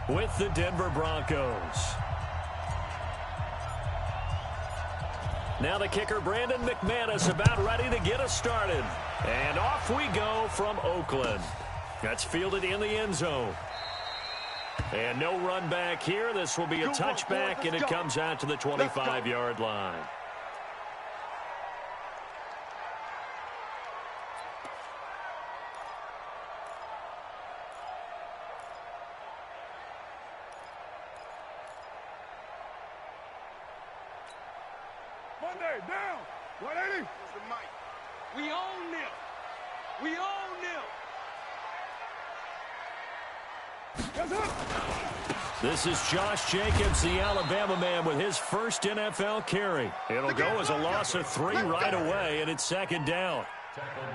with the Denver Broncos. Now the kicker, Brandon McManus, about ready to get us started. And off we go from Oakland. That's fielded in the end zone. And no run back here. This will be a touchback, and it comes out to the 25-yard line. Monday, down. 180. The mic. We own them. We own them. Yes, sir. This is Josh Jacobs, the Alabama man, with his first NFL carry. It'll go as a loss of 3 right away, and it's second down.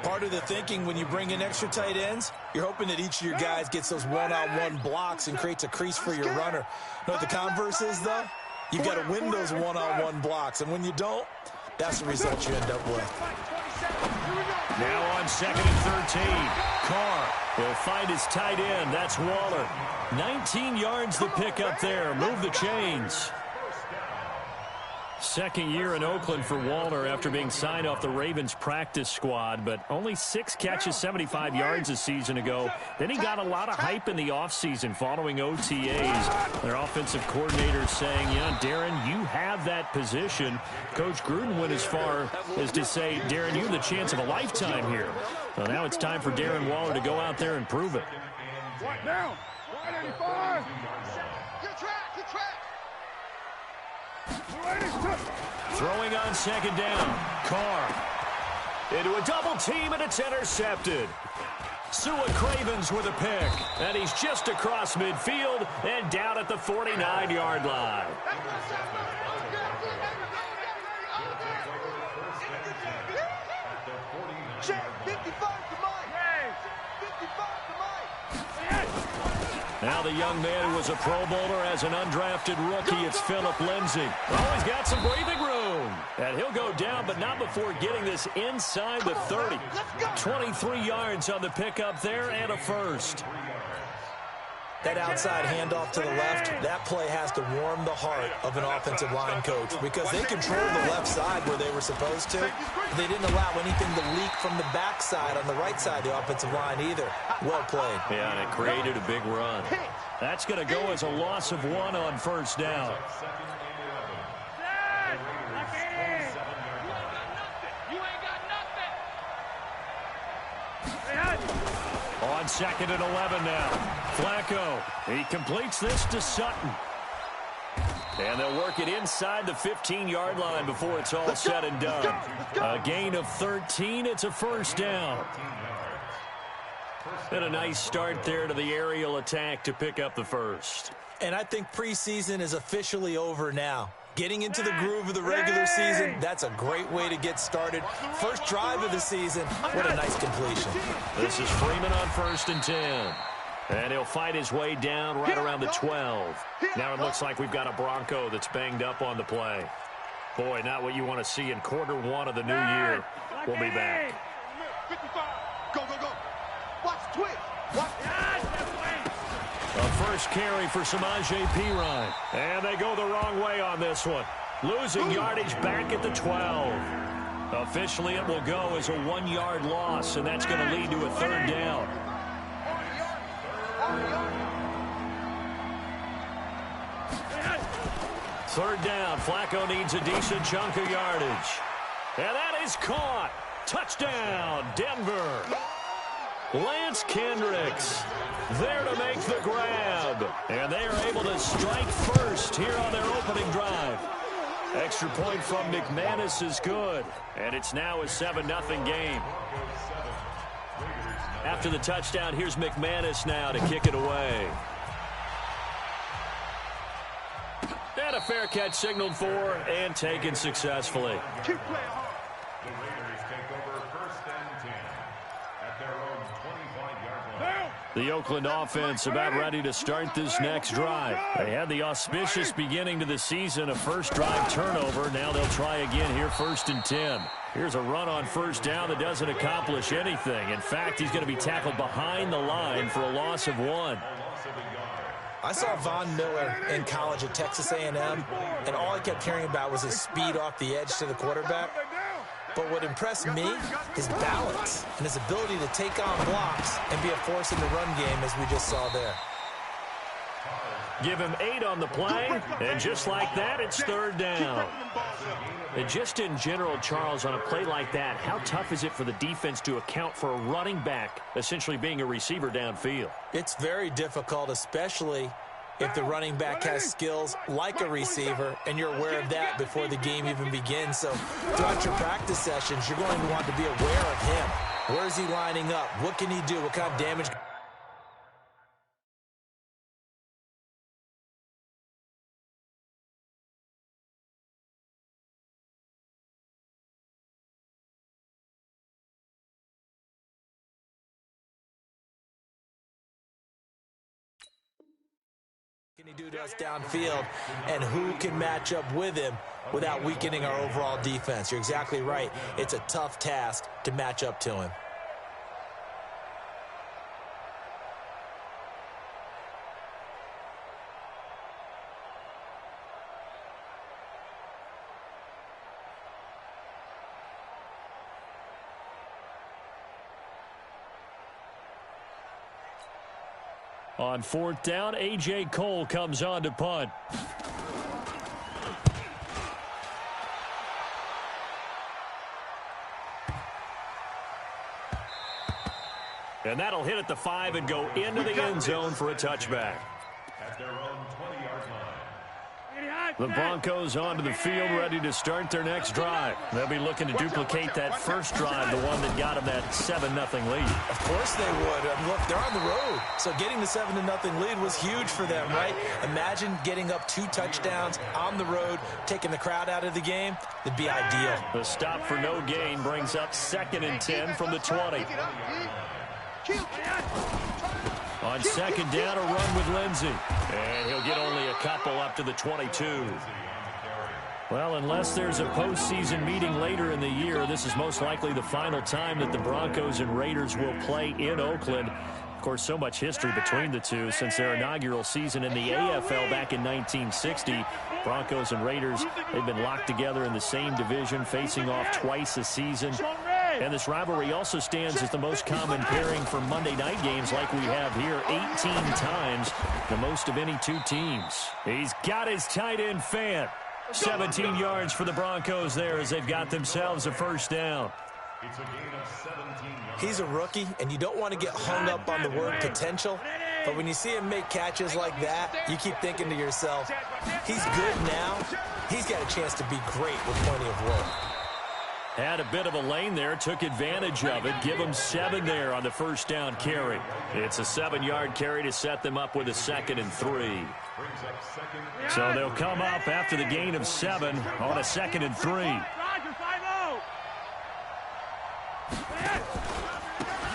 Part of the thinking when you bring in extra tight ends, you're hoping that each of your guys gets those one-on-one blocks and creates a crease for your runner. You know what the converse is, though? You've got to win those one-on-one blocks, and when you don't, that's the result you end up with. Now on 2nd and 13, Carr will find his tight end. That's Waller. 19 yards to pick up there. Move the chains. Second year in Oakland for Waller after being signed off the Ravens practice squad, but only 6 catches, 75 yards a season ago. Then he got a lot of hype in the offseason following OTAs. Their offensive coordinator saying, Darren, you have that position. Coach Gruden went as far as to say, Darren, you have the chance of a lifetime here. Well, now it's time for Darren Waller to go out there and prove it. What now? 185. Good track, good track. Throwing on second down. Carr into a double team, and it's intercepted. Sua Cravens with a pick, and he's just across midfield and down at the 49-yard line. Now the young man who was a Pro Bowler as an undrafted rookie, it's Phillip Lindsay. Oh, he's got some breathing room. And he'll go down, but not before getting this inside the 30. 23 yards on the pickup there and a first. That outside handoff to the left, that play has to warm the heart of an offensive line coach because they controlled the left side where they were supposed to. They didn't allow anything to leak from the backside on the right side of the offensive line either. Well played. Yeah, and it created a big run. That's going to go as a loss of 1 on first down. On 2nd and 11 now. Flacco, he completes this to Sutton. And they'll work it inside the 15-yard line before it's all said and done. A gain of 13, it's a first down. And a nice start there to the aerial attack to pick up the first. And I think preseason is officially over now. Getting into the groove of the regular season, that's a great way to get started. First drive of the season, what a nice completion. This is Freeman on 1st and 10. And he'll fight his way down right around the 12. Now it looks like we've got a Bronco that's banged up on the play. Boy, not what you want to see in Q1 of the new year. We'll be back. 55. Go, go, go. Watch twitch. Watch. A first carry for Samaje Perine. And they go the wrong way on this one. Losing yardage back at the 12. Officially, it will go as a 1-yard loss, and that's going to lead to a third down. Third down. Flacco needs a decent chunk of yardage. And that is caught. Touchdown, Denver. Lance Kendricks there to make the grab. And they are able to strike first here on their opening drive. Extra point from McManus is good. And it's now a 7-0 game. After the touchdown, here's McManus now to kick it away. And a fair catch signaled for and taken successfully. Keep playing hard. The Raiders take over 1st and 10 at their own 25-yard line. The Oakland offense about ready to start this next drive. They had the auspicious beginning to the season, a first drive turnover. Now they'll try again here, 1st and 10. Here's a run on first down that doesn't accomplish anything. In fact, he's going to be tackled behind the line for a loss of 1. I saw Von Miller in college at Texas A&M, and all I kept hearing about was his speed off the edge to the quarterback. But what impressed me, his balance and his ability to take on blocks and be a force in the run game, as we just saw there. Give him 8 on the play, and just like that, it's third down. And just in general, Charles, on a play like that, how tough is it for the defense to account for a running back essentially being a receiver downfield? It's very difficult, especially if the running back has skills like a receiver, and you're aware of that before the game even begins. So throughout your practice sessions, you're going to want to be aware of him. Where is he lining up? What can he do? What kind of damage? Can he do to us downfield, and who can match up with him without weakening our overall defense? You're exactly right. It's a tough task to match up to him. On fourth down, A.J. Cole comes on to punt. And that'll hit at the 5 and go into the end zone for a touchback. At their own 20-yard line. The Broncos onto the field, ready to start their next drive. They'll be looking to duplicate that first drive, the one that got them that 7-0 lead. Of course they would. Look, they're on the road, so getting the 7-0 lead was huge for them, right? Imagine getting up 2 touchdowns on the road, taking the crowd out of the game. It'd be ideal. The stop for no gain brings up 2nd and 10 from the 20. On second down, a run with Lindsey. And he'll get only a couple up to the 22. Well, unless there's a postseason meeting later in the year, this is most likely the final time that the Broncos and Raiders will play in Oakland. Of course, so much history between the two since their inaugural season in the AFL back in 1960. Broncos and Raiders, they've been locked together in the same division, facing off twice a season. And this rivalry also stands as the most common pairing for Monday night games like we have here, 18 times, the most of any two teams. He's got his tight end Fant. 17 yards for the Broncos there as they've got themselves a first down. It's a gain of 17 yards. He's a rookie, and you don't want to get hung up on the word potential. But when you see him make catches like that, you keep thinking to yourself, he's good now. He's got a chance to be great with plenty of work. Had a bit of a lane there, took advantage of it. Give him 7 there on the first down carry. It's a 7-yard carry to set them up with a 2nd and 3. So they'll come up after the gain of 7 on a 2nd and 3.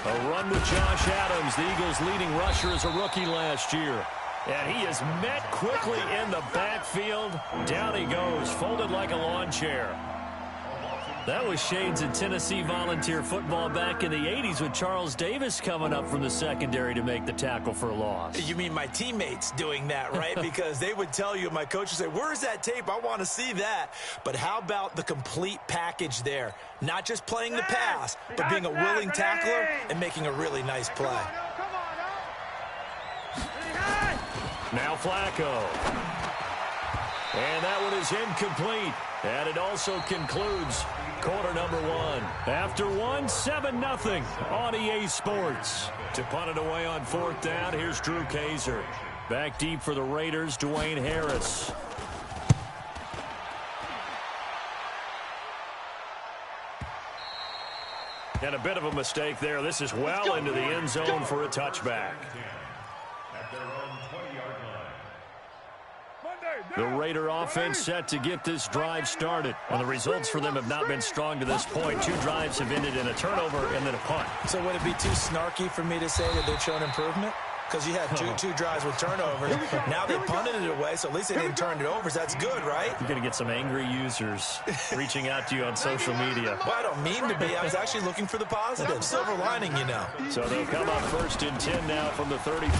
A run with Josh Adams, the Eagles' leading rusher as a rookie last year. And he is met quickly in the backfield. Down he goes, folded like a lawn chair. That was shades of Tennessee volunteer football back in the 80s with Charles Davis coming up from the secondary to make the tackle for a loss. You mean my teammates doing that, right? Because they would tell you, my coach would say, where's that tape? I want to see that. But how about the complete package there? Not just playing the pass, but being a willing tackler and making a really nice play. Now Flacco. And that one is incomplete. And it also concludes quarter number 1. After 7-0 on EA Sports. To punt it away on fourth down, here's Drew Kaiser. Back deep for the Raiders, Dwayne Harris. And a bit of a mistake there. This is well into the end zone for a touchback. At their own 20-yard line. The Raider offense set to get this drive started. And the results for them have not been strong to this point. 2 drives have ended in a turnover and then a punt. So would it be too snarky for me to say that they've shown improvement? because you had two drives with turnovers. Now they punted it away, so at least they didn't turn it over. So that's good, right? You're going to get some angry users reaching out to you on social media. Well, I don't mean to be. I was actually looking for the positive. Silver lining, you know. So they'll come up 1st and 10 now from the 33.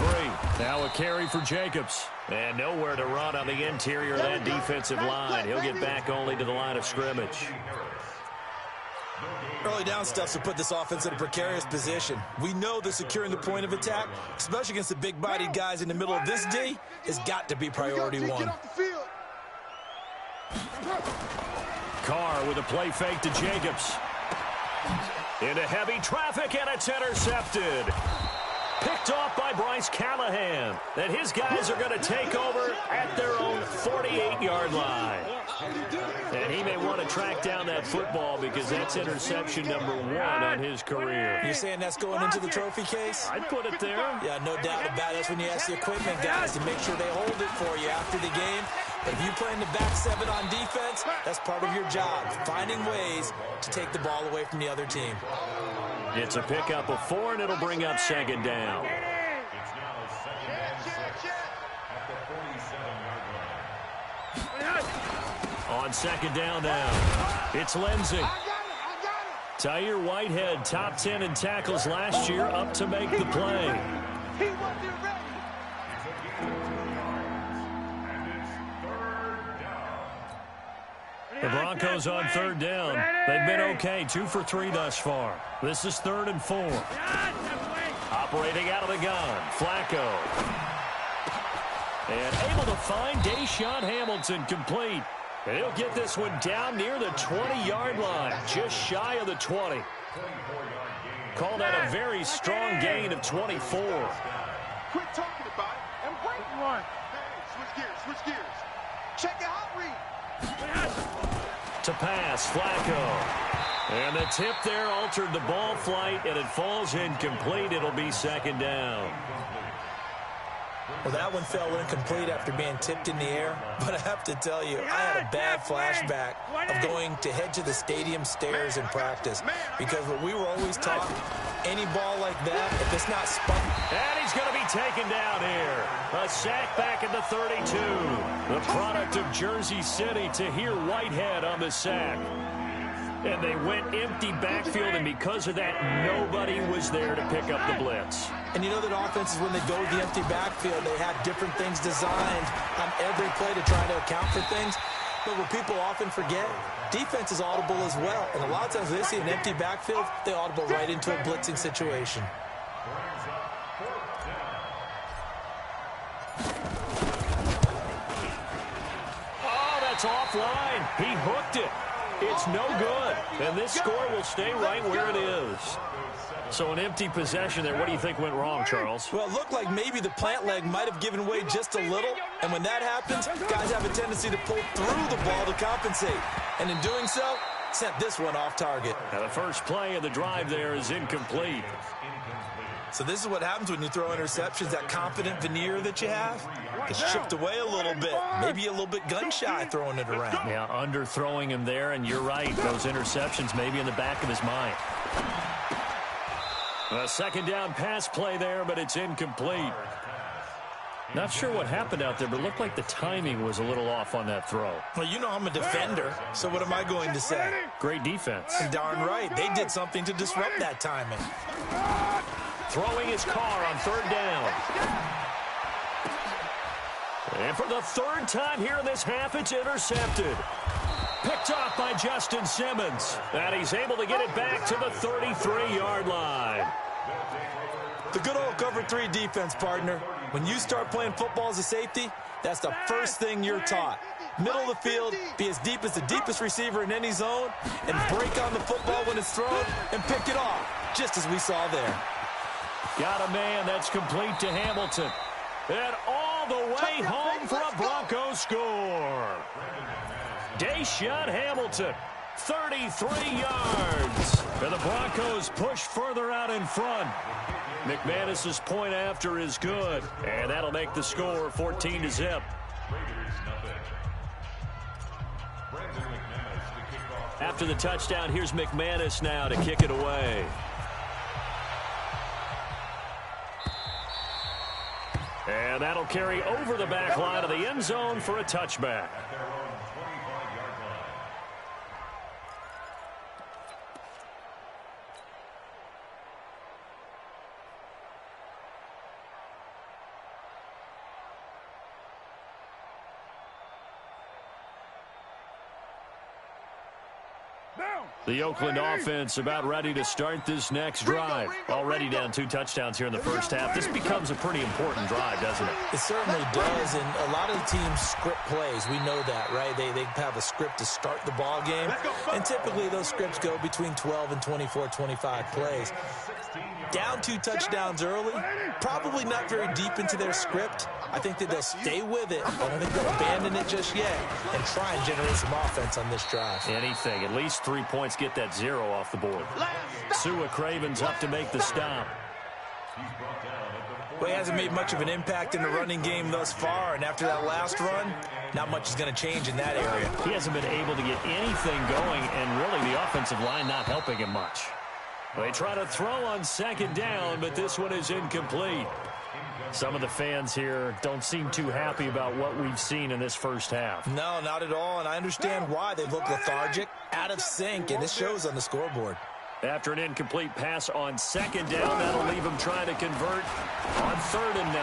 Now a carry for Jacobs. And nowhere to run on the interior of that defensive line. He'll get back only to the line of scrimmage. Early down stuff to put this offense in a precarious position. We know that securing the point of attack, especially against the big-bodied guys in the middle of this D, has got to be priority one. Carr with a play fake to Jacobs. Into heavy traffic, and it's intercepted. Picked off by Bryce Callahan. And his guys are going to take over at their own 48-yard line. And he may want to track down that football because that's interception number 1 on his career. You're saying that's going into the trophy case? I'd put it there. Yeah, no doubt about it. That's when you ask the equipment guys to make sure they hold it for you after the game. But if you play in the back 7 on defense, that's part of your job, finding ways to take the ball away from the other team. It's a pickup of 4, and it'll bring up 2nd down. It's now 2nd and 6 at the 47-yard line. On 2nd down now, it's Lindsey. Tyre Whitehead, top 10 in tackles last year, up to make the play. The Broncos on 3rd down. They've been okay, 2 for 3 thus far. This is 3rd and 4. Operating out of the gun, Flacco. And able to find Deshaun Hamilton complete. And he'll get this one down near the 20-yard line, just shy of the 20. Call that a very strong gain of 24. Quit talking about it and break one. Hey, switch gears. Check it out, read. To pass, Flacco. And the tip there altered the ball flight, and it falls incomplete. It'll be 2nd down. Well, that one fell incomplete after being tipped in the air. But I have to tell you, I had a bad flashback of going to head to the stadium stairs in practice. Because what we were always taught, any ball like that, if it's not spun. And he's going to be taken down here. A sack back at the 32. The product of Jersey City to hear Whitehead on the sack. And they went empty backfield, and because of that, nobody was there to pick up the blitz. And you know that offenses, when they go to the empty backfield, they have different things designed on every play to try to account for things. But what people often forget, defense is audible as well. And a lot of times when they see an empty backfield, they audible right into a blitzing situation. Oh, that's offline. He hooked it. It's no good. And this score will stay right where it is. So an empty possession there. What do you think went wrong, Charles? Well, it looked like maybe the plant leg might have given way just a little. And when that happens, guys have a tendency to pull through the ball to compensate. And in doing so, sent this one off target. Now the first play of the drive there is incomplete. So this is what happens when you throw interceptions, that confident veneer that you have. It's chipped away a little bit. Maybe a little bit gun-shy throwing it around. Yeah, underthrowing him there, and you're right. Those interceptions maybe in the back of his mind. A 2nd down pass play there, but it's incomplete. Not sure what happened out there, but it looked like the timing was a little off on that throw. Well, you know I'm a defender, so what am I going to say? Great defense. Darn right. They did something to disrupt that timing. Throwing his car on 3rd down. And for the 3rd time here in this half, it's intercepted. Picked off by Justin Simmons. And he's able to get it back to the 33-yard line. The good old cover 3 defense, partner. When you start playing football as a safety, that's the first thing you're taught. Middle of the field, be as deep as the deepest receiver in any zone, and break on the football when it's thrown and pick it off, just as we saw there. Got a man that's complete to Hamilton. And all the way home for a Broncos score. Deshaun Hamilton, 33 yards. And the Broncos push further out in front. McManus's point after is good. And that'll make the score 14-0. After the touchdown, here's McManus now to kick it away. And that'll carry over the back line of the end zone for a touchback. The Oakland offense about ready to start this next drive. Already down 2 touchdowns here in the first half. This becomes a pretty important drive, doesn't it? It certainly does, and a lot of the teams script plays. We know that, right? They have a script to start the ball game, and typically those scripts go between 12 and 24, 25 plays. Down 2 touchdowns early, probably not very deep into their script. I think that they'll stay with it. I don't think they'll abandon it just yet and try and generate some offense on this drive. Anything. At least 3 points, get that 0 off the board. Sua Craven's up to make the stop. Well, he hasn't made much of an impact in the running game thus far, and after that last run, not much is going to change in that area. He hasn't been able to get anything going, and really the offensive line not helping him much. They try to throw on second down, but this one is incomplete. Some of the fans here don't seem too happy about what we've seen in this first half. No, not at all, and I understand why. They look lethargic, out of sync, and it shows on the scoreboard. After an incomplete pass on second down, that'll leave him trying to convert on 3rd and 9.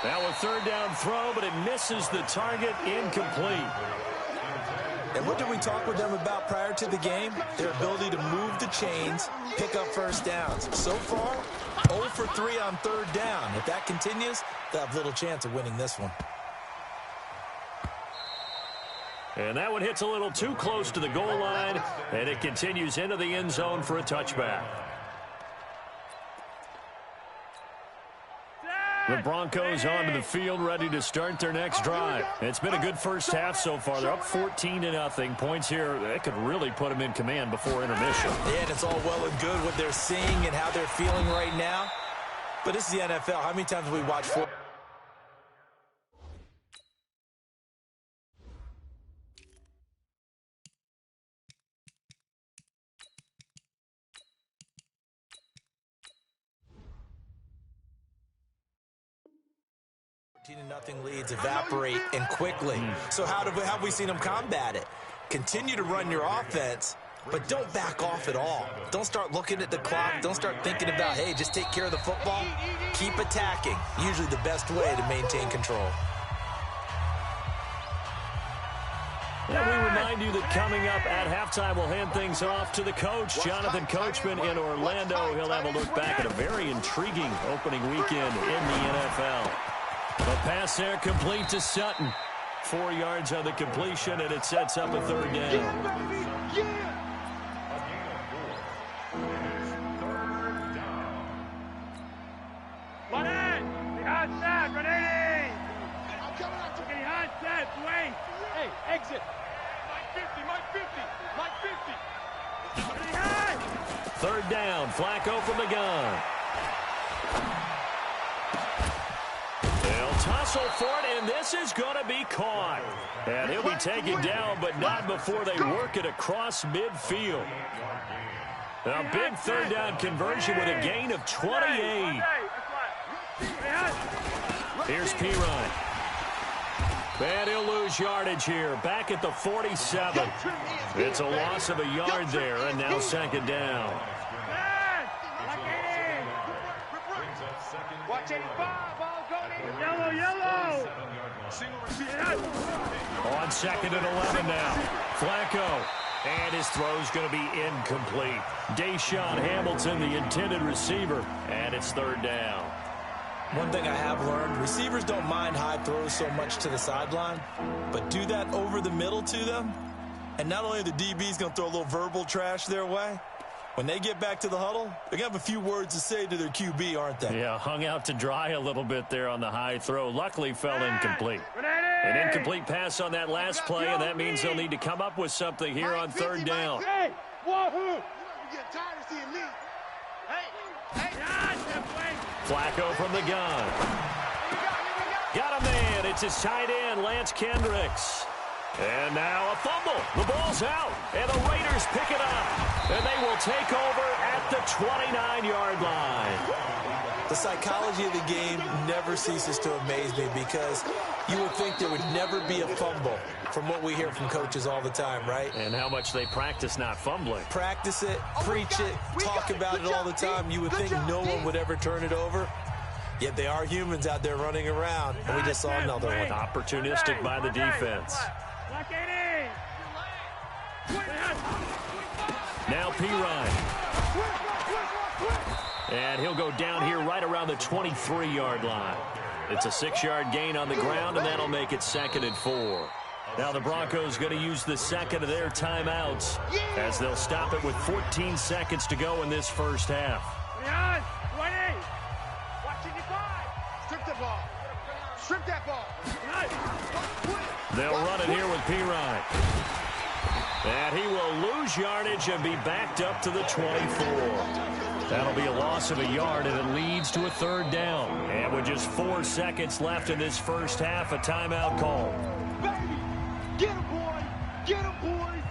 Now a 3rd down throw, but it misses the target, incomplete. And what did we talk with them about prior to the game? Their ability to move the chains, pick up first downs. So far, 0 for 3 on 3rd down. If that continues, they'll have little chance of winning this one. And that one hits a little too close to the goal line, and it continues into the end zone for a touchback. The Broncos onto the field, ready to start their next drive. It's been a good first half so far. They're up 14-0. Points here, that could really put them in command before intermission. Yeah, and it's all well and good what they're seeing and how they're feeling right now. But this is the NFL. How many times have we watched football? Nothing leads evaporate and quickly. So how have we seen them combat it? Continue to run your offense, but don't back off at all. Don't start looking at the clock. Don't start thinking about, hey, just take care of the football. Keep attacking. Usually the best way to maintain control. And we remind you that coming up at halftime, we'll hand things off to the coach, Jonathan Coachman in Orlando. He'll have a look back at a very intriguing opening weekend in the NFL. A pass there complete to Sutton. 4 yards on the completion, and it sets up a 3rd down. Hey, exit. Mike 50. 3rd down, Flacco from the gun. Tussle for it, and this is going to be caught. And he'll be taken down, but not before they work it across midfield. A big 3rd down conversion with a gain of 28. Here's Pirine. And he'll lose yardage here, back at the 47. It's a loss of a yard there, and now 2nd down. Watch 85. Yellow. On 2nd and 11 now. Flacco. And his throw's going to be incomplete. Deshaun Hamilton, the intended receiver. And it's 3rd down. One thing I have learned, receivers don't mind high throws so much to the sideline, but do that over the middle to them, and not only are the DBs going to throw a little verbal trash their way, when they get back to the huddle, they're going to have a few words to say to their QB, aren't they? Yeah, hung out to dry a little bit there on the high throw. Luckily fell incomplete. An incomplete pass on that last play, and that means they'll need to come up with something here on 3rd down. Hey, wahoo! Flacco from the gun. Got a man. It's his tight end, Lance Kendricks. And now a fumble. The ball's out, and the Raiders pick it up. And they will take over at the 29-yard line. The psychology of the game never ceases to amaze me because you would think there would never be a fumble from what we hear from coaches all the time, right? And how much they practice not fumbling. Practice it, preach it, talk about it all the time. You would think no one would ever turn it over. Yet they are humans out there running around, and we just saw another one. Opportunistic by the defense. Now Pirine. And he'll go down here right around the 23-yard line. It's a 6-yard gain on the ground, and that'll make it 2nd and 4. Now the Broncos going to use the second of their timeouts as they'll stop it with 14 seconds to go in this first half. Strip the ball. Strip that ball. They'll run it here with Pirine. And he will lose yardage and be backed up to the 24. That'll be a loss of a yard, and it leads to a 3rd down. And with just 4 seconds left in this first half, a timeout call. Baby, get him, boy. Get him, boy.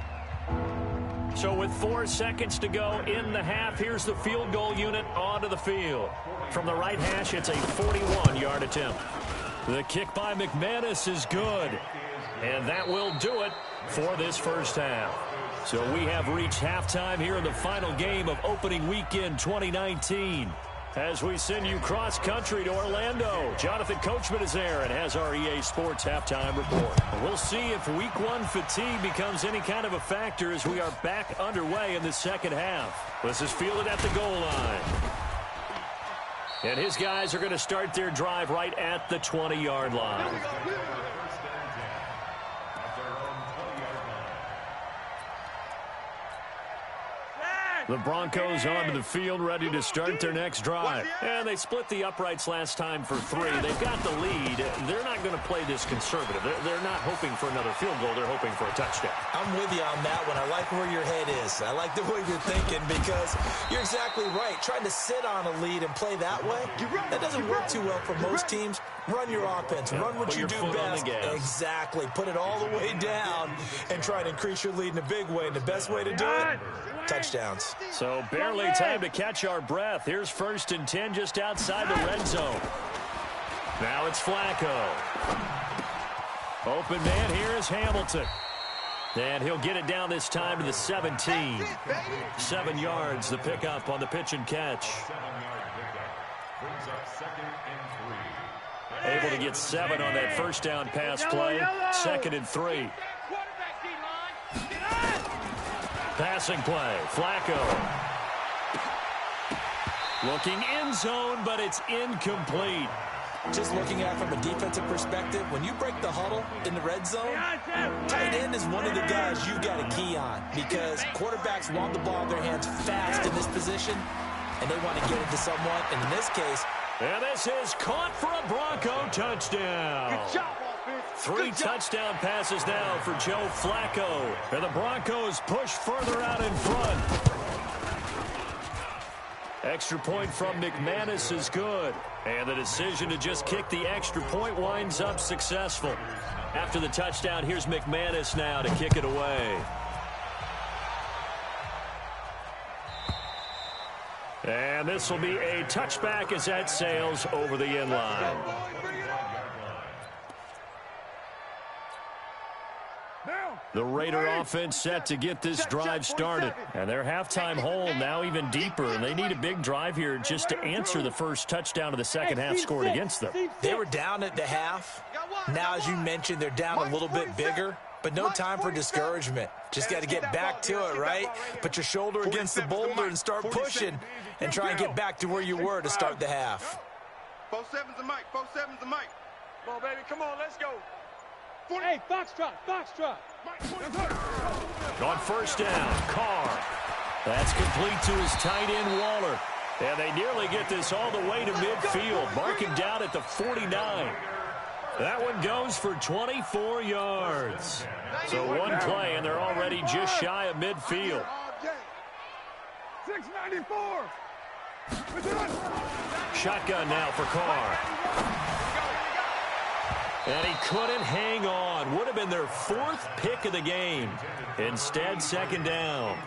So with 4 seconds to go in the half, here's the field goal unit onto the field. From the right hash, it's a 41-yard attempt. The kick by McManus is good. And that will do it for this first half. So we have reached halftime here in the final game of opening weekend 2019. As we send you cross-country to Orlando, Jonathan Coachman is there and has our EA Sports halftime report. We'll see if Week 1 fatigue becomes any kind of a factor as we are back underway in the second half. This is fielded at the goal line. And his guys are going to start their drive right at the 20-yard line. The Broncos onto the field, ready to start their next drive. And they split the uprights last time for 3. They've got the lead. They're not going to play this conservative. They're not hoping for another field goal. They're hoping for a touchdown. I'm with you on that one. I like where your head is. I like the way you're thinking because you're exactly right. Trying to sit on a lead and play that way, that doesn't work too well for most teams. Run your offense. Run what you do best. Exactly. Put it all the way down and try to increase your lead in a big way. And the best way to do it, touchdowns. So barely time to catch our breath. Here's 1st and 10 just outside the red zone. Now it's Flacco. Open man here is Hamilton. And he'll get it down this time to the 17. 7 yards, the pickup on the pitch and catch. Able to get 7 on that first down pass play. 2nd and 3. Passing play, Flacco. Looking end zone, but it's incomplete. Just looking at it from a defensive perspective, when you break the huddle in the red zone, tight end is one of the guys you've got to key on because quarterbacks want the ball in their hands fast in this position, and they want to get it to someone, and in this case... And this is caught for a Bronco touchdown. Good job, offense. 3 touchdown passes now for Joe Flacco. And the Broncos push further out in front. Extra point from McManus is good. And the decision to just kick the extra point winds up successful. After the touchdown, here's McManus now to kick it away. And this will be a touchback as that sails over the end line. The Raider offense set to get this drive started. And their halftime hole now even deeper. And they need a big drive here just to answer the first touchdown of the second half scored against them. They were down at the half. Now, as you mentioned, they're down a little bit bigger. But no time for discouragement. Just got to get back to it, right? Put your shoulder against the boulder and start pushing and try and get back to where you were to start the half. 4-7's a mic. 4-7's a mic. Come on, baby. Come on. Let's go. Hey, Foxtrot. Foxtrot. On first down, Carr. That's complete to his tight end, Waller. And they nearly get this all the way to midfield. Mark him down at the 49. That one goes for 24 yards. So one play, and they're already just shy of midfield. 694. Shotgun now for Carr. And he couldn't hang on. Would have been their 4th pick of the game. Instead, second down.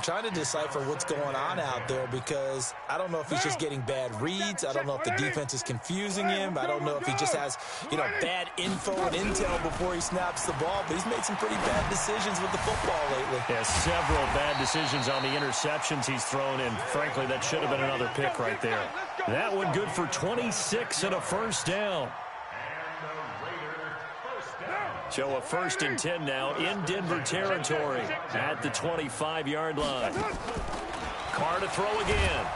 trying to decipher what's going on out there because I don't know if he's just getting bad reads. I don't know if the defense is confusing him. I don't know if he just has, bad info and intel before he snaps the ball. But he's made some pretty bad decisions with the football lately. Yeah, several bad decisions on the interceptions he's thrown in. Frankly, that should have been another pick right there. That one good for 26 and a first down. So a 1st and 10 now in Denver territory at the 25-yard line. Carr to throw again.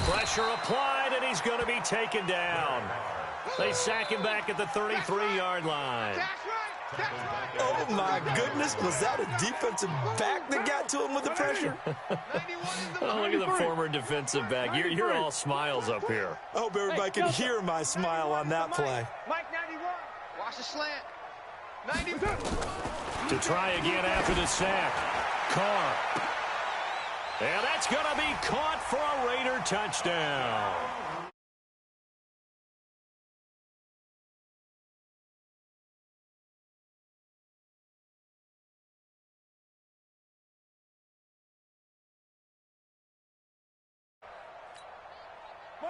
Pressure applied, and he's going to be taken down. They sack him back at the 33-yard line. Oh, my goodness. Was that a defensive back that got to him with the pressure? Oh, look at the former defensive back. You're all smiles up here. I hope everybody can hear my smile on that play. Mike 91. Watch the slant. To try again after the sack. Carr. And that's going to be caught for a Raider touchdown.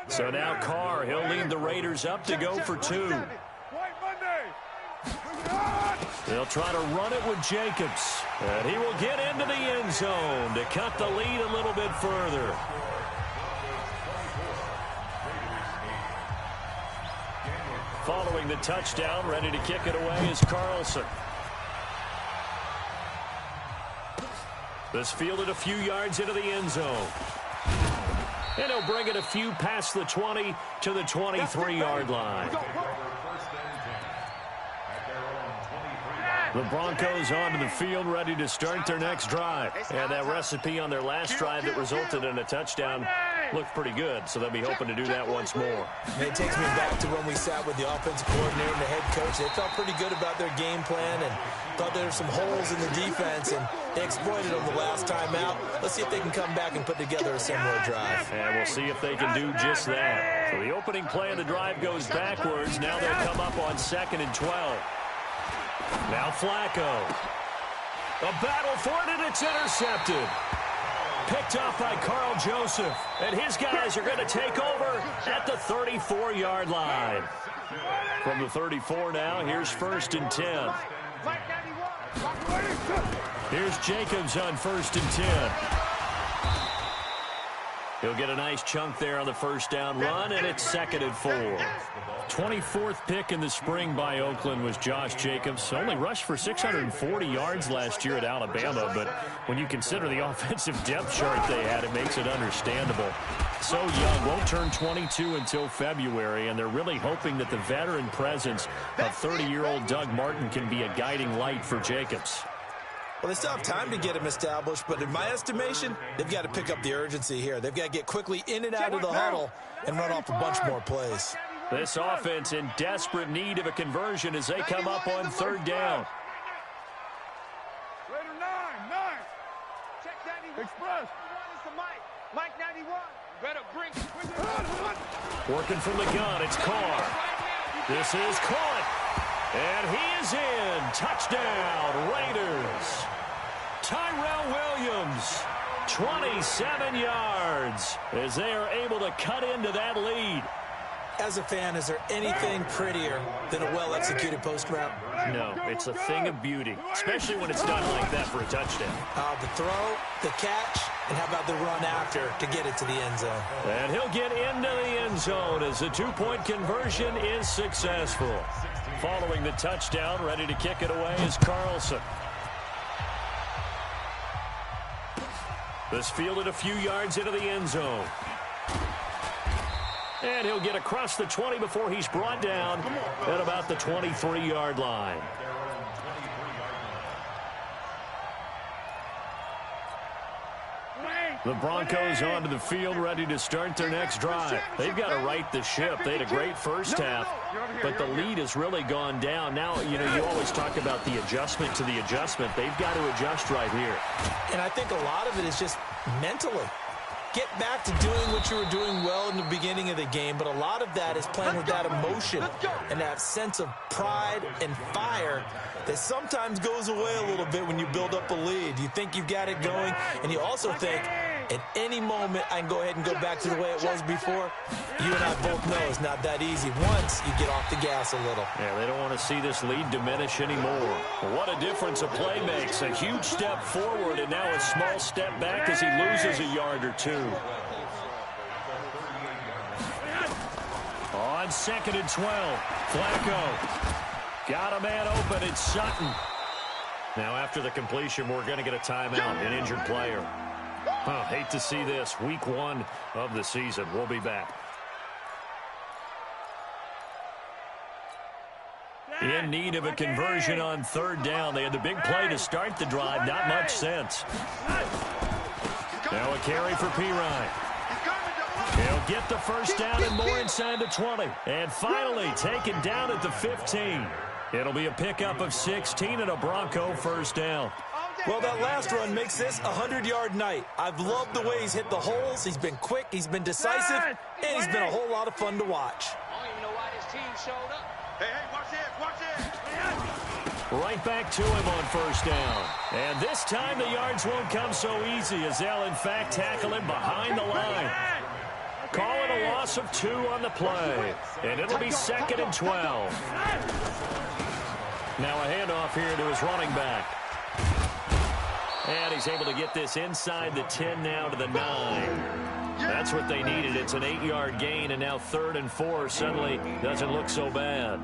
So now Carr, he'll lead the Raiders up to go for 2. They'll try to run it with Jacobs. And he will get into the end zone to cut the lead a little bit further. Following the touchdown, ready to kick it away is Carlson. This fielded a few yards into the end zone. And he'll bring it a few past the 20 to the 23-yard line. The Broncos onto the field, ready to start their next drive. And that recipe on their last drive that resulted in a touchdown looked pretty good, so they'll be hoping to do that once more. It takes me back to when we sat with the offensive coordinator and the head coach. They felt pretty good about their game plan and thought there were some holes in the defense, and they exploited them the last time out. Let's see if they can come back and put together a similar drive. And we'll see if they can do just that. So the opening play of the drive goes backwards. Now they'll come up on 2nd and 12. Now Flacco. A battle for it, and it's intercepted. Picked up by Carl Joseph. And his guys are going to take over at the 34-yard line. From the 34 now, here's 1st and 10. Here's Jacobs on 1st and 10. He'll get a nice chunk there on the first down run, and it's 2nd and 4. 24th pick in the spring by Oakland was Josh Jacobs. Only rushed for 640 yards last year at Alabama, but when you consider the offensive depth chart they had, it makes it understandable. So young, won't turn 22 until February, and they're really hoping that the veteran presence of 30-year-old Doug Martin can be a guiding light for Jacobs. Well, they still have time to get him established, but in my estimation, they've got to pick up the urgency here. They've got to get quickly in and out of the huddle and run off a bunch more plays. This offense in desperate need of a conversion as they come up on 3rd down. Raider 9. Check 91. Express. Mike 91. Better bring. Working from the gun, it's Carr. This is caught. And he is in. Touchdown, Raiders. Tyrell Williams, 27 yards as they are able to cut into that lead. As a fan, is there anything prettier than a well-executed post route? No, it's a thing of beauty, especially when it's done like that for a touchdown. The throw, the catch, and how about the run after to get it to the end zone? And he'll get into the end zone as the 2-point conversion is successful. Following the touchdown, ready to kick it away is Carlson. This fielded a few yards into the end zone. And he'll get across the 20 before he's brought down at about the 23-yard line. The Broncos onto the field, ready to start their next drive. They've got to right the ship. They had a great first half, but the lead has really gone down. Now, you always talk about the adjustment to the adjustment. They've got to adjust right here. And I think a lot of it is just mentally. get back to doing what you were doing well in the beginning of the game, but a lot of that is playing with that emotion and that sense of pride and fire that sometimes goes away a little bit when you build up a lead. You think you've got it going, and you also think, at any moment, I can go ahead and go back to the way it was before. You and I both know it's not that easy once you get off the gas a little. Yeah, they don't want to see this lead diminish anymore. What a difference a play makes. A huge step forward and now a small step back as he loses a yard or two. On 2nd and 12, Flacco. Got a man open. It's Sutton. Now after the completion, we're going to get a timeout, an injured player. Hate to see this. Week 1 of the season. We'll be back. In need of a conversion on 3rd down. They had the big play to start the drive. Not much sense. Now a carry for Pirine. He'll get the first down and more inside the 20. And finally taken down at the 15. It'll be a pickup of 16 and a Bronco first down. Well, that last run makes this a 100-yard night. I've loved the way he's hit the holes. He's been quick, he's been decisive, and he's been a whole lot of fun to watch. I don't even know why this team showed up. Hey, watch this. Right back to him on first down. And this time the yards won't come so easy as they'll, in fact, tackle him behind the line. Call it a loss of 2 on the play. And it'll be 2nd and 12. Now a handoff here to his running back. And he's able to get this inside the 10 now to the 9. That's what they needed. It's an 8-yard gain, and now 3rd and 4 suddenly doesn't look so bad.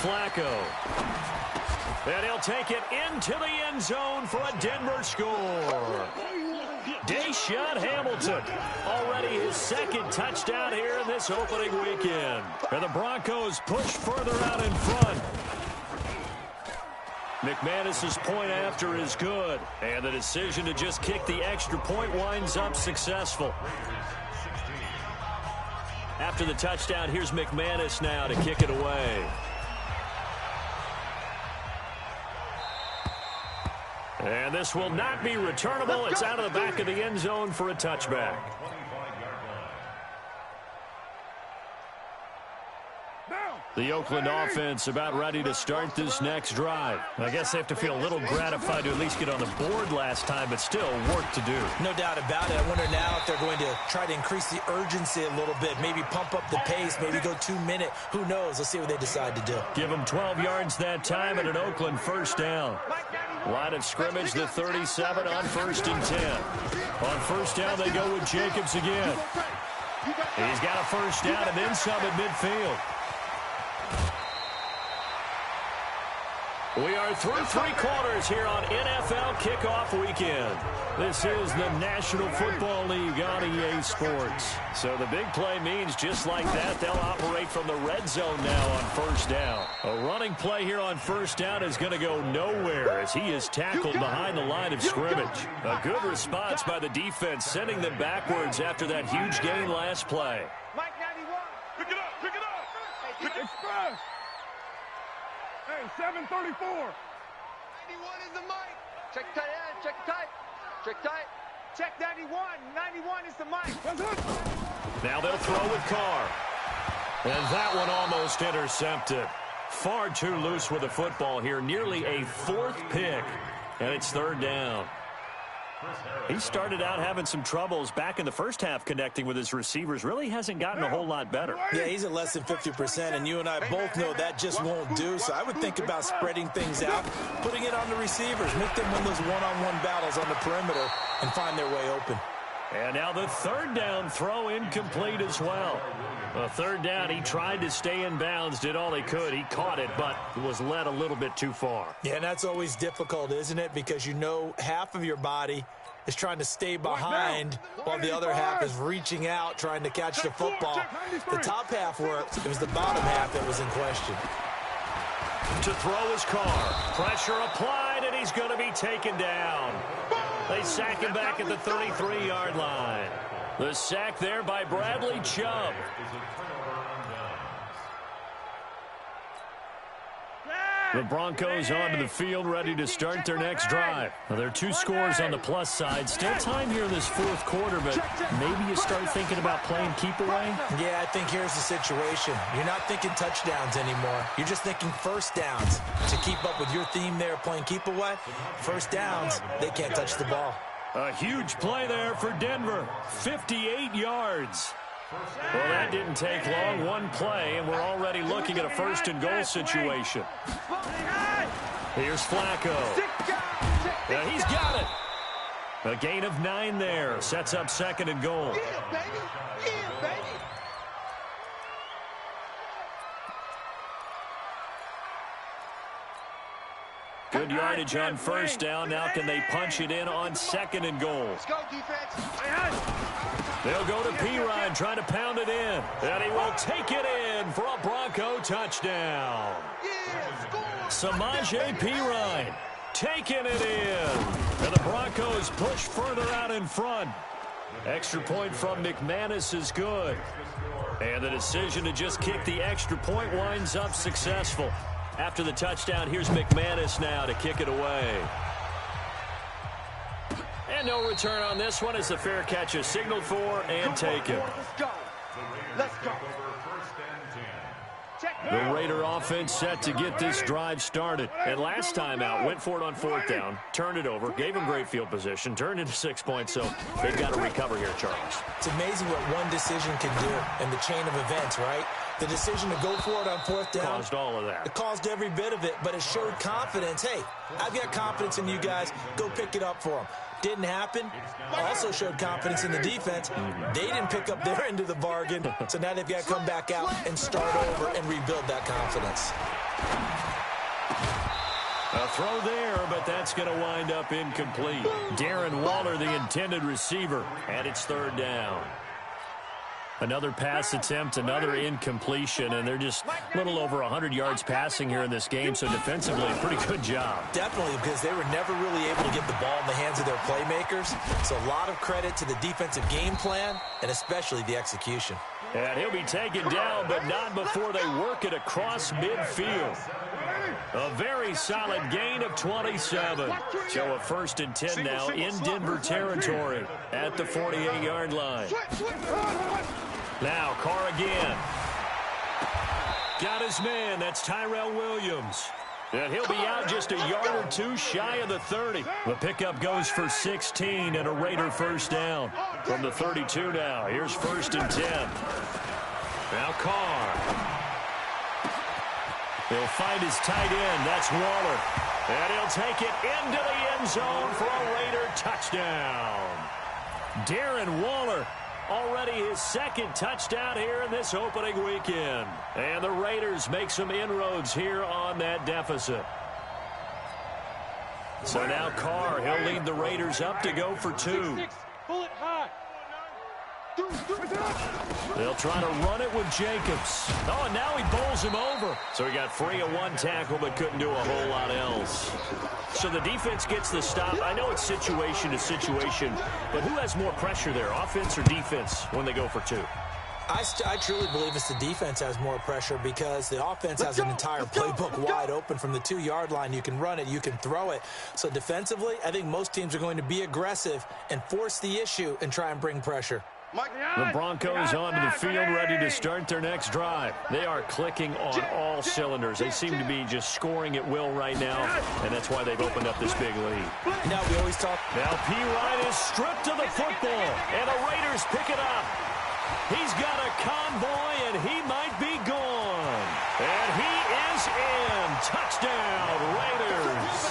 Flacco. And he'll take it into the end zone for a Denver score. Deshaun Hamilton, already his 2nd touchdown here in this opening weekend. And the Broncos push further out in front. McManus's point after is good. And the decision to just kick the extra point winds up successful. After the touchdown, here's McManus now to kick it away. And this will not be returnable. It's out of the back of the end zone for a touchback. The Oakland offense about ready to start this next drive. I guess they have to feel a little gratified to at least get on the board last time, but still work to do. No doubt about it. I wonder now if they're going to try to increase the urgency a little bit, maybe pump up the pace, maybe go 2-minute. Who knows? Let's see what they decide to do. Give them 12 yards that time and an Oakland first down. Line of scrimmage, the 37 on 1st and 10. On first down, they go with Jacobs again. He's got a first down and then some at midfield. We are through 3 quarters here on NFL Kickoff Weekend. This is the National Football League on EA Sports. So the big play means just like that, they'll operate from the red zone now on first down. A running play here on first down is going to go nowhere as he is tackled behind the line of scrimmage. A good response by the defense, sending them backwards after that huge gain last play. Mike 91. Pick it up, pick it up. Pick it up. Hey, 734. 91 is the mic. Check tight end, check tight. Check tight. Check 91. 91 is the mic. Now they'll throw with Carr. And that one almost intercepted. Far too loose with the football here. Nearly a 4th pick. And it's 3rd down. He started out having some troubles back in the first half connecting with his receivers. Really hasn't gotten a whole lot better. Yeah, he's at less than 50%, and you and I both know that just won't do. So I would think about spreading things out, putting it on the receivers, make them win those one-on-one battles on the perimeter and find their way open. And now the 3rd down throw incomplete as well. A 3rd down, he tried to stay in bounds, did all he could. He caught it, but was led a little bit too far. Yeah, and that's always difficult, isn't it? Because you know half of your body is trying to stay behind while the other half is reaching out, trying to catch the football. The top half worked. It was the bottom half that was in question. To throw his Carr. Pressure applied, and he's going to be taken down. They sack him back at the 33-yard line. The sack there by Bradley Chubb. The Broncos onto the field, ready to start their next drive. Now, there are 2 scores on the plus side. Still time here in this 4th quarter, but maybe you start thinking about playing keep away? Yeah, I think here's the situation. You're not thinking touchdowns anymore. You're just thinking first downs. To keep up with your theme there, playing keep away, first downs, they can't touch the ball. A huge play there for Denver. 58 yards. Well, that didn't take long. 1 play, and we're already looking at a 1st and goal situation. Here's Flacco. He's got it. A gain of 9 there. Sets up 2nd and goal. Yeah, baby. Yeah, baby. Good yardage on 1st down. Now can they punch it in on 2nd and goal? Let's go, defense. They'll go to Pirine, trying to pound it in. And he will take it in for a Bronco touchdown. Samaje Pirine taking it in. And the Broncos push further out in front. Extra point from McManus is good. And the decision to just kick the extra point winds up successful. After the touchdown, here's McManus now to kick it away. And no return on this one as the fair catch is signaled for and taken. Let's go. Let's go. The Raider offense set to get this drive started. And last time out, went for it on 4th down, turned it over, gave them great field position, turned into 6 points, so they've got to recover here, Charles. It's amazing what one decision can do in the chain of events, right? The decision to go for it on 4th down. Caused all of that. It caused every bit of it, but it showed confidence. Hey, I've got confidence in you guys. Go pick it up for them. Didn't happen. Also showed confidence in the defense. They didn't pick up their end of the bargain, so now they've got to come back out and start over and rebuild that confidence. A throw there, but that's going to wind up incomplete. Darren Waller, the intended receiver, and it's 3rd down. Another pass attempt, another incompletion, and they're just a little over 100 yards passing here in this game, so defensively, a pretty good job. Definitely, because they were never really able to get the ball in the hands of their playmakers, so a lot of credit to the defensive game plan and especially the execution. And he'll be taken down, but not before they work it across midfield. A very solid gain of 27. So a 1st and 10 now in Denver territory at the 48-yard line. Now Carr again. Got his man. That's Tyrell Williams. And he'll be out just a yard or 2 shy of the 30. The pickup goes for 16 and a Raider 1st down. From the 32 now, here's 1st and 10. Now Carr. He'll find his tight end. That's Waller. And he'll take it into the end zone for a Raider touchdown. Darren Waller. Already his 2nd touchdown here in this opening weekend. And the Raiders make some inroads here on that deficit. So now Carr, he'll lead the Raiders up to go for 2. Bullet high. They'll try to run it with Jacobs. Oh, and now he bowls him over. So he got free of 1 tackle but couldn't do a whole lot else. So the defense gets the stop. I know it's situation to situation, but who has more pressure there, offense or defense, when they go for 2? I truly believe it's the defense has more pressure because the offense has an entire playbook wide open from the 2-yard line. You can run it, you can throw it. So defensively, I think most teams are going to be aggressive and force the issue and try and bring pressure. The Broncos onto the field, ready to start their next drive. They are clicking on all cylinders. They seem to be just scoring at will right now, and that's why they've opened up this big lead. Now we always talk. Now Pirine is stripped of the football, and the Raiders pick it up. He's got a convoy, and he might be gone. And he is in. Touchdown, Raiders.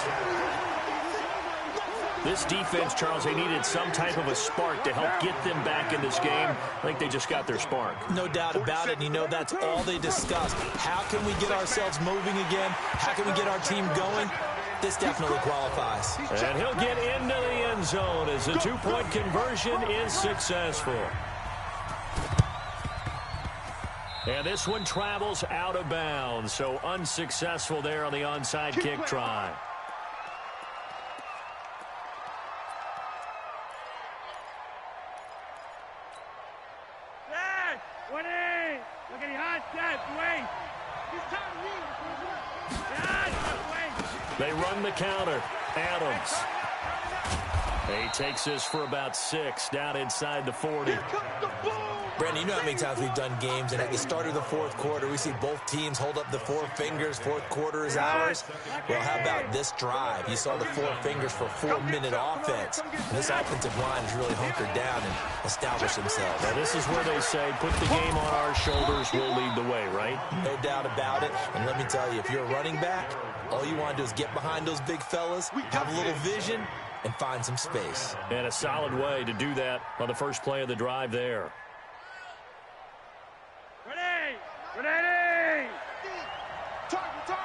This defense, Charles, they needed some type of a spark to help get them back in this game. I think they just got their spark. No doubt about it. And you know, that's all they discussed. How can we get ourselves moving again? How can we get our team going? This definitely qualifies. And he'll get into the end zone as the 2-point conversion is successful. And this one travels out of bounds, so unsuccessful there on the onside kick try. They run the counter. Adams. He takes this for about 6 down inside the 40. Brandon, you know how many times we've done games, and at the start of the fourth quarter, we see both teams hold up the 4 fingers, fourth quarter is ours. Well, how about this drive? You saw the 4 fingers for 4-minute offense. And this offensive line has really hunkered down and established themselves. Now, this is where they say, put the game on our shoulders, we'll lead the way, right? No doubt about it. And let me tell you, if you're a running back, all you want to do is get behind those big fellas, have a little vision, and find some space. And a solid way to do that on the first play of the drive there. Ready! Ready! Target!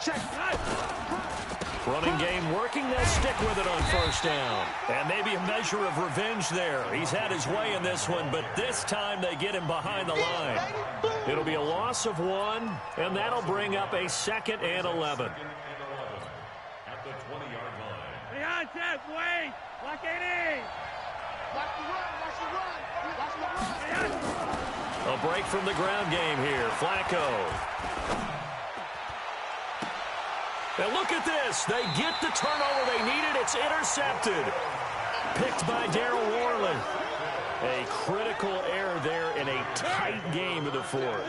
Check. Running game working. They'll stick with it on first down. And maybe a measure of revenge there. He's had his way in this one, but this time they get him behind the line. It'll be a loss of 1, and that'll bring up a 2nd and 11. At the 20-yard line. Behind Seth, wait! Watch 80! Watch the run! A break from the ground game here. Flacco. And look at this. They get the turnover they needed. It's intercepted. Picked by Darryl Worley. A critical error there in a tight game of the fourth.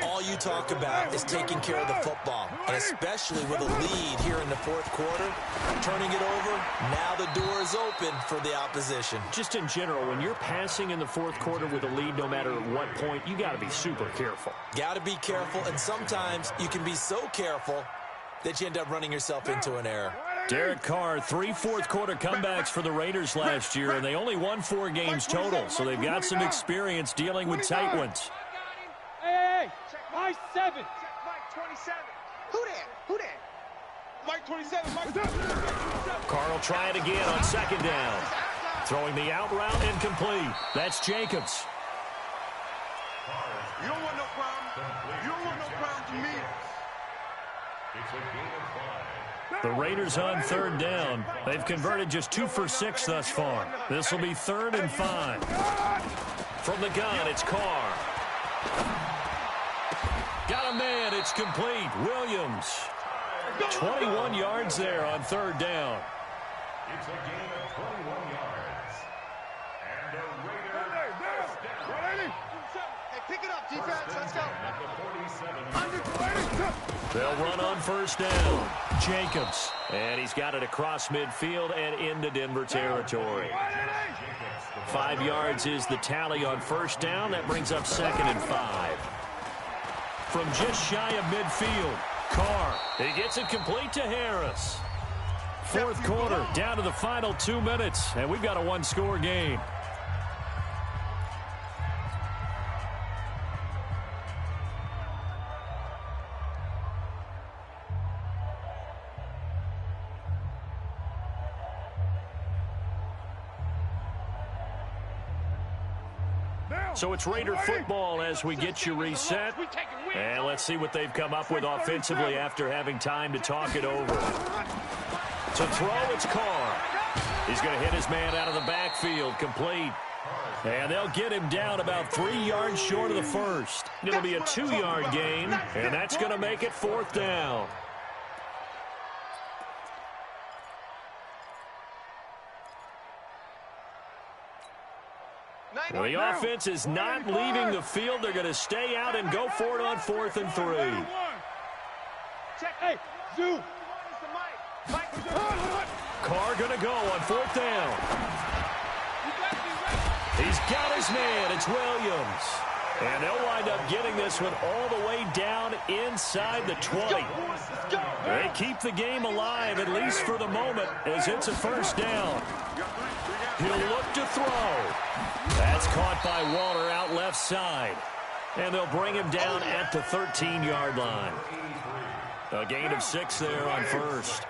All you talk about is taking care of the football, and especially with a lead here in the fourth quarter, turning it over, now the door is open for the opposition. Just in general, when you're passing in the fourth quarter with a lead, no matter at what point, you got to be super careful. Got to be careful, and sometimes you can be so careful that you end up running yourself into an error. Derek Carr, 3 fourth-quarter comebacks for the Raiders last year, and they only won 4 games total, so they've got some experience dealing with tight ones. Hey! Mike 7! Mike 27! Who that? Mike 27! Carr will try it again on 2nd down. Throwing the out route incomplete. That's Jacobs. You don't want no problem. You don't want no problem to me. It's a gain of 5. The Raiders on 3rd down. They've converted just 2 for 6 thus far. This will be 3rd and 5. From the gun, it's Carr. Got a man. It's complete. Williams. 21 yards there on 3rd down. It's a gain of 21 yards. And the Raiders first down. Hey, pick it up, defense. Let's go. At the 47. They'll run on 1st down. Jacobs. And he's got it across midfield and into Denver territory. 5 yards is the tally on 1st down. That brings up 2nd and 5. From just shy of midfield, Carr. He gets it complete to Harris. 4th quarter, down to the final 2 minutes, and we've got a 1-score game. So it's Raider football as we get you reset. And let's see what they've come up with offensively after having time to talk it over. To throw, it's Carr. He's going to hit his man out of the backfield, complete. And they'll get him down about 3 yards short of the first. It'll be a 2-yard gain, and that's going to make it 4th down. Well, the offense is not leaving the field. They're going to stay out and go for it on 4th and 3. Check. Hey, Zoo. Carr going to go on 4th down. He's got his man. It's Williams. And they'll wind up getting this one all the way down inside the 20. They keep the game alive, at least for the moment, as it's a 1st down. He'll look to throw. That's caught by Waller out left side. And they'll bring him down at the 13-yard line. A gain of 6 there on 1st.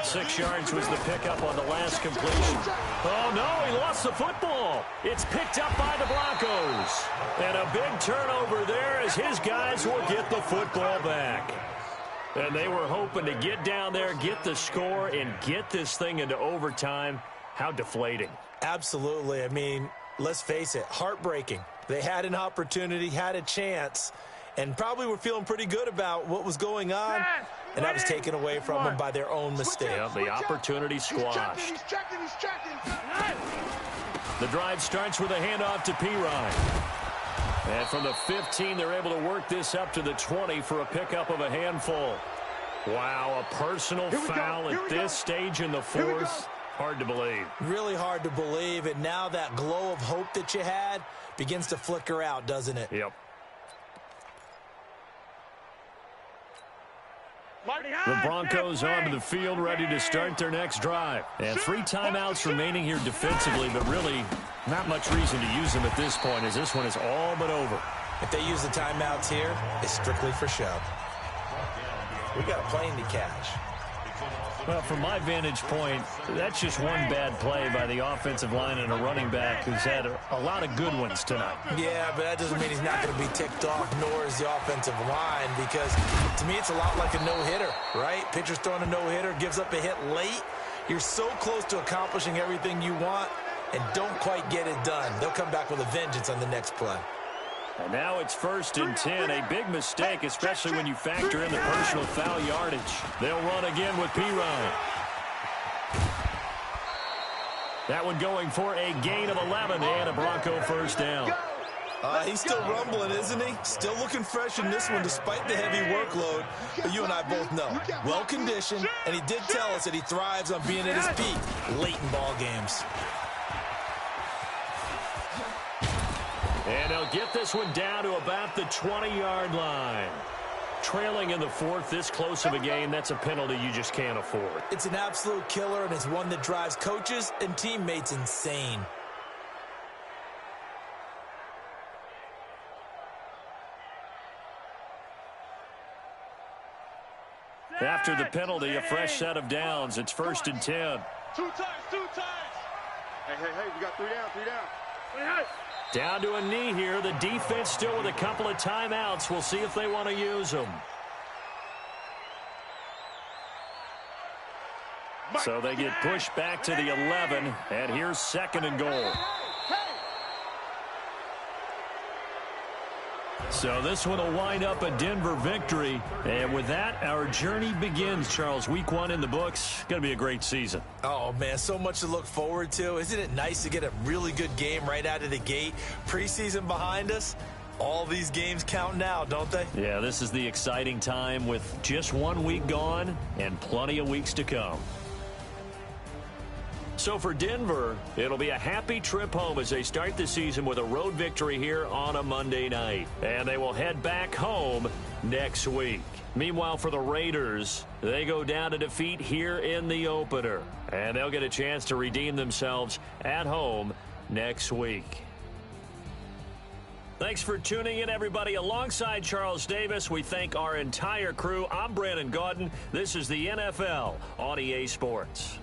6 yards was the pickup on the last completion. Oh, no, he lost the football. It's picked up by the Broncos. And a big turnover there as his guys will get the football back. And they were hoping to get down there, get the score, and get this thing into overtime. How deflating. Absolutely. I mean, let's face it, heartbreaking. They had an opportunity, had a chance, and probably were feeling pretty good about what was going on, and that was taken away from them by their own mistake. Yeah, the opportunity squashed. He's checking. The drive starts with a handoff to Pirine. And from the 15, they're able to work this up to the 20 for a pickup of a handful. Wow, a personal foul at this stage in the fourth. Hard to believe. Really hard to believe, and now that glow of hope that you had begins to flicker out, doesn't it? Yep. The Broncos onto the field, ready to start their next drive. And 3 timeouts remaining here defensively, but really not much reason to use them at this point, as this one is all but over. If they use the timeouts here, it's strictly for show. We got a plane to catch. Well, from my vantage point, that's just one bad play by the offensive line and a running back who's had a lot of good ones tonight. Yeah, but that doesn't mean he's not going to be ticked off, nor is the offensive line, because to me it's a lot like a no-hitter, right? Pitcher's throwing a no-hitter, gives up a hit late. You're so close to accomplishing everything you want and don't quite get it done. They'll come back with a vengeance on the next play. And now it's 1st and 10, a big mistake, especially when you factor in the personal foul yardage. They'll run again with Pirine. That one going for a gain of 11 and a Bronco first down. He's still rumbling, isn't he? Still looking fresh in this one despite the heavy workload. But you and I both know, well-conditioned, and he did tell us that he thrives on being at his peak late in ball games. And they'll get this one down to about the 20-yard line. Trailing in the fourth, this close of a game, that's a penalty you just can't afford. It's an absolute killer, and it's one that drives coaches and teammates insane. After the penalty, a fresh set of downs. It's 1st and 10. 2 times. Hey, we got 3 down. Down to a knee here. The defense still with a couple of timeouts. We'll see if they want to use them. So they get pushed back to the 11, and here's 2nd and goal. So this one will wind up a Denver victory. And with that, our journey begins, Charles. Week 1 in the books. Going to be a great season. Oh, man, so much to look forward to. Isn't it nice to get a really good game right out of the gate? Preseason behind us. All these games count now, don't they? Yeah, this is the exciting time with just 1 week gone and plenty of weeks to come. So for Denver, it'll be a happy trip home as they start the season with a road victory here on a Monday night. And they will head back home next week. Meanwhile, for the Raiders, they go down to defeat here in the opener. And they'll get a chance to redeem themselves at home next week. Thanks for tuning in, everybody. Alongside Charles Davis, we thank our entire crew. I'm Brandon Gaudin. This is the NFL on EA Sports.